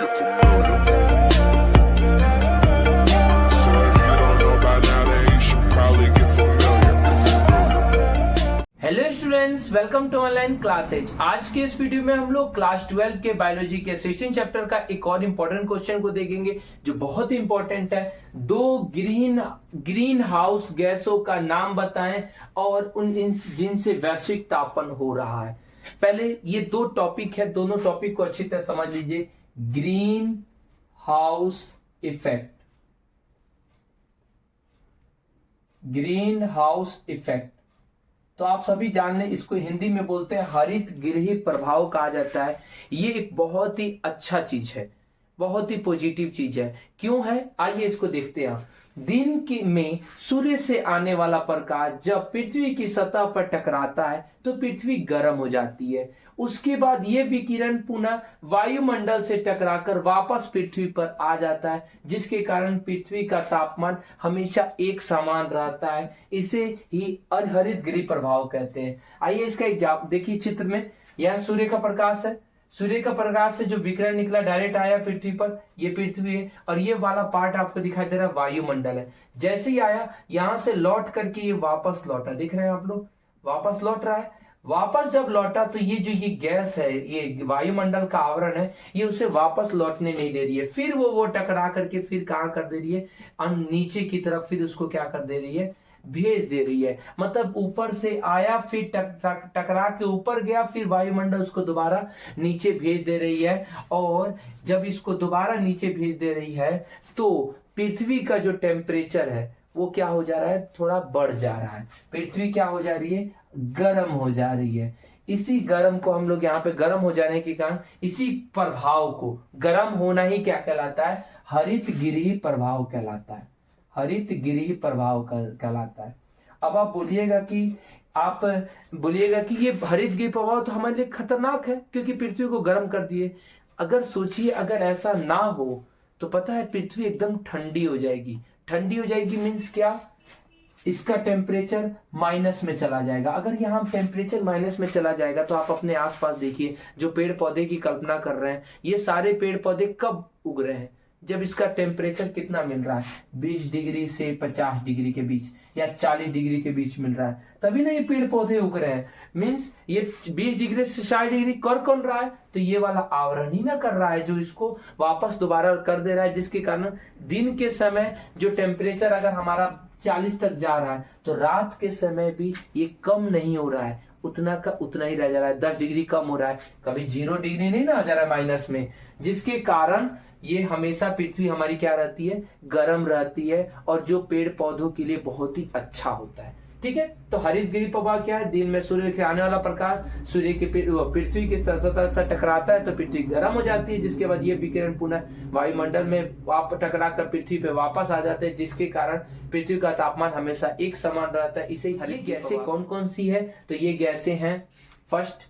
get familiar. So if you don't know by now, then you should probably get familiar. Hello students, welcome to online classes. आज के इस video में हम लोग class 12 के biology के 16 चैप्टर का एक और इम्पोर्टेंट क्वेश्चन को देखेंगे जो बहुत ही इंपॉर्टेंट है। दो ग्रीन हाउस गैसों का नाम बताएं और जिनसे वैश्विक तापन हो रहा है। पहले ये दो टॉपिक है, दोनों टॉपिक को अच्छी तरह समझ लीजिए। Green house effect, green house effect तो आप सभी जान लें, इसको हिंदी में बोलते हैं हरित गृह प्रभाव कहा जाता है। ये एक बहुत ही अच्छा चीज है, बहुत ही पॉजिटिव चीज है। क्यों है, आइए इसको देखते हैं। दिन में सूर्य से आने वाला प्रकाश जब पृथ्वी की सतह पर टकराता है तो पृथ्वी गर्म हो जाती है। उसके बाद ये विकिरण पुनः वायुमंडल से टकराकर वापस पृथ्वी पर आ जाता है, जिसके कारण पृथ्वी का तापमान हमेशा एक समान रहता है। इसे ही हरित गृह प्रभाव कहते हैं। आइए इसका एक देखिए चित्र में। यह सूर्य का प्रकाश है, सूर्य का प्रकाश से जो विकिरण निकला डायरेक्ट आया पृथ्वी पर, ये पृथ्वी है और ये वाला पार्ट आपको दिखाई दे रहा है वायुमंडल है। जैसे ही आया यहां से लौट करके ये वापस लौटा, देख रहे हैं आप लोग, वापस लौट रहा है। वापस जब लौटा तो ये जो ये गैस है, ये वायुमंडल का आवरण है, ये उसे वापस लौटने नहीं दे रही है। फिर वो टकरा करके फिर कहां कर दे रही है, नीचे की तरफ, फिर उसको क्या कर दे रही है, भेज दे रही है। मतलब ऊपर से आया, फिर टकरा के ऊपर गया, फिर वायुमंडल उसको दोबारा नीचे भेज दे रही है। और जब इसको दोबारा नीचे भेज दे रही है तो पृथ्वी का जो टेम्परेचर है वो क्या हो जा रहा है, थोड़ा बढ़ जा रहा है। पृथ्वी क्या हो जा रही है, गर्म हो जा रही है। इसी गर्म को हम लोग यहाँ पे गर्म हो जाने के कारण, इसी प्रभाव को, गर्म होना ही क्या कहलाता है, हरित गृह प्रभाव कहलाता है। हरित गृह प्रभाव कहलाता है। अब आप बोलिएगा कि ये हरित गृह प्रभाव तो हमारे लिए खतरनाक है क्योंकि पृथ्वी को गर्म कर दिए। अगर सोचिए, अगर ऐसा ना हो तो पता है पृथ्वी एकदम ठंडी हो जाएगी। ठंडी हो जाएगी मीन्स क्या, इसका टेम्परेचर माइनस में चला जाएगा। अगर यहाँ टेम्परेचर माइनस में चला जाएगा तो आप अपने आसपास देखिए, जो पेड़ पौधे की कल्पना कर रहे हैं, ये सारे पेड़ पौधे कब उग रहे हैं, जब इसका टेम्परेचर कितना मिल रहा है, 20 डिग्री से 50 डिग्री के बीच या 40 डिग्री के बीच मिल रहा है, तभी ना ये पेड़ पौधे उग रहे हैं। मीन्स ये 20 डिग्री से 60 डिग्री कर कौन रहा है, तो ये वाला आवरण ही ना कर रहा है जो इसको वापस दोबारा कर दे रहा है, जिसके कारण दिन के समय जो टेम्परेचर अगर हमारा 40 तक जा रहा है तो रात के समय भी ये कम नहीं हो रहा है, उतना का उतना ही रह जा रहा है। 10 डिग्री कम हो रहा है, कभी 0 डिग्री नहीं ना आ जा रहा है माइनस में, जिसके कारण ये हमेशा पृथ्वी हमारी क्या रहती है, गर्म रहती है, और जो पेड़ पौधों के लिए बहुत ही अच्छा होता है। ठीक है, तो हरित गृह प्रभाव क्या है, दिन में सूर्य से आने वाला प्रकाश सूर्य के पृथ्वी की सतह से टकराता है तो पृथ्वी गर्म हो जाती है, जिसके बाद ये विकिरण पुनः वायुमंडल में टकरा कर पृथ्वी पे वापस आ जाते हैं, जिसके कारण पृथ्वी का तापमान हमेशा एक समान रहता है। इसे हरित गैसें कौन कौन सी है, तो ये गैसें हैं, फर्स्ट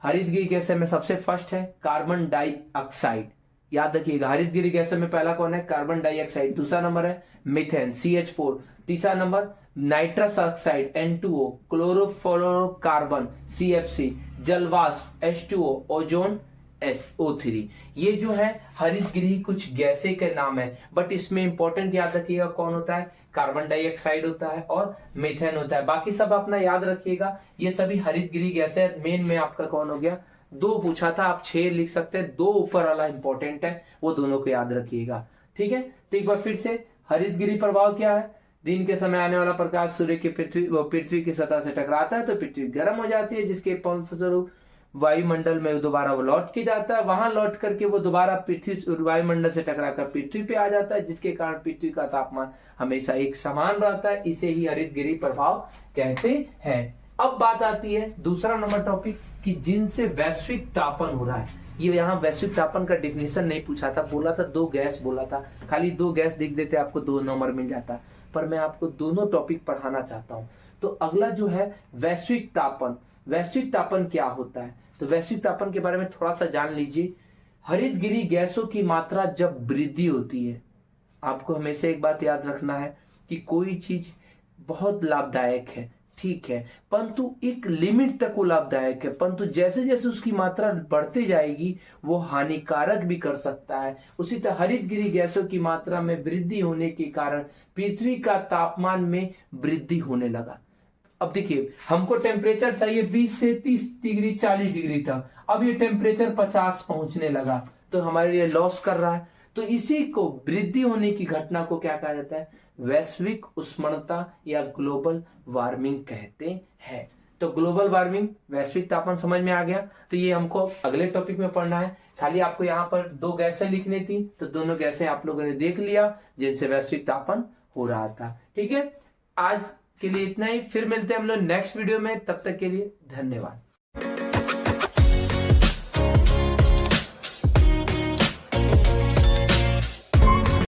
हरित गृह गैसें में सबसे फर्स्ट है कार्बन डाइऑक्साइड। याद रखिएगा, हरित गृह गैसों में पहला कौन है, कार्बन डाइऑक्साइड। दूसरा नंबर है मीथेन CH4। तीसरा number nitrous oxide N2O, chlorofluorocarbon CFC, जलवाष्प H2O, ओजोन SO3। ये जो है हरित गृह कुछ गैसें के नाम है, बट इसमें इंपॉर्टेंट याद रखिएगा कौन होता है, कार्बन डाइऑक्साइड होता है और मीथेन होता है। बाकी सब अपना याद रखिएगा, ये सभी हरित गृह गैसें। मेन में आपका कौन हो गया, 2 पूछा था, आप 6 लिख सकते हैं, 2 ऊपर वाला इंपॉर्टेंट है, वो दोनों को याद रखिएगा। ठीक है, तो एक बार फिर से, हरित गृह प्रभाव क्या है, दिन के समय आने वाला प्रकाश सूर्य की पृथ्वी की सतह से टकराता है तो पृथ्वी गर्म हो जाती है, जिसके फलस्वरूप वायुमंडल में दोबारा वो लौट के जाता है। वहां लौट करके वो दोबारा पृथ्वी वायुमंडल से टकराकर पृथ्वी पे आ जाता है, जिसके कारण पृथ्वी का तापमान हमेशा एक समान रहता है। इसे ही हरित गृह प्रभाव कहते हैं। अब बात आती है दूसरा नंबर टॉपिक कि जिनसे वैश्विक तापन हो रहा है। ये यहाँ वैश्विक तापन का डिफिनेशन नहीं पूछा था, बोला था 2 गैस बोला था, खाली 2 गैस दिख देते आपको 2 नंबर मिल जाता, पर मैं आपको दोनों टॉपिक पढ़ाना चाहता हूं। तो अगला जो है वैश्विक तापन। वैश्विक तापन क्या होता है, तो वैश्विक तापन के बारे में थोड़ा सा जान लीजिए। हरित गृह गैसों की मात्रा जब वृद्धि होती है, आपको हमेशा एक बात याद रखना है कि कोई चीज बहुत लाभदायक है, ठीक है, परंतु एक लिमिट तक वो लाभदायक है, परंतु जैसे जैसे उसकी मात्रा बढ़ती जाएगी वो हानिकारक भी कर सकता है। उसी तरह हरितगृह गैसों की मात्रा में वृद्धि होने के कारण पृथ्वी का तापमान में वृद्धि होने लगा। अब देखिए, हमको टेम्परेचर चाहिए 20 से 30 डिग्री 40 डिग्री तक, अब ये टेम्परेचर 50 पहुंचने लगा तो हमारे लिए लॉस कर रहा है। तो इसी को वृद्धि होने की घटना को क्या कहा जाता है? वैश्विक उष्णता या ग्लोबल वार्मिंग कहते हैं। तो ग्लोबल वार्मिंग, वैश्विक तापमान समझ में आ गया। तो ये हमको अगले टॉपिक में पढ़ना है। खाली आपको यहाँ पर 2 गैसें लिखनी थी, तो दोनों गैसें आप लोगों ने देख लिया जिनसे वैश्विक तापमान हो रहा था। ठीक है, आज के लिए इतना ही, फिर मिलते हैं हम लोग नेक्स्ट वीडियो में। तब तक के लिए धन्यवाद।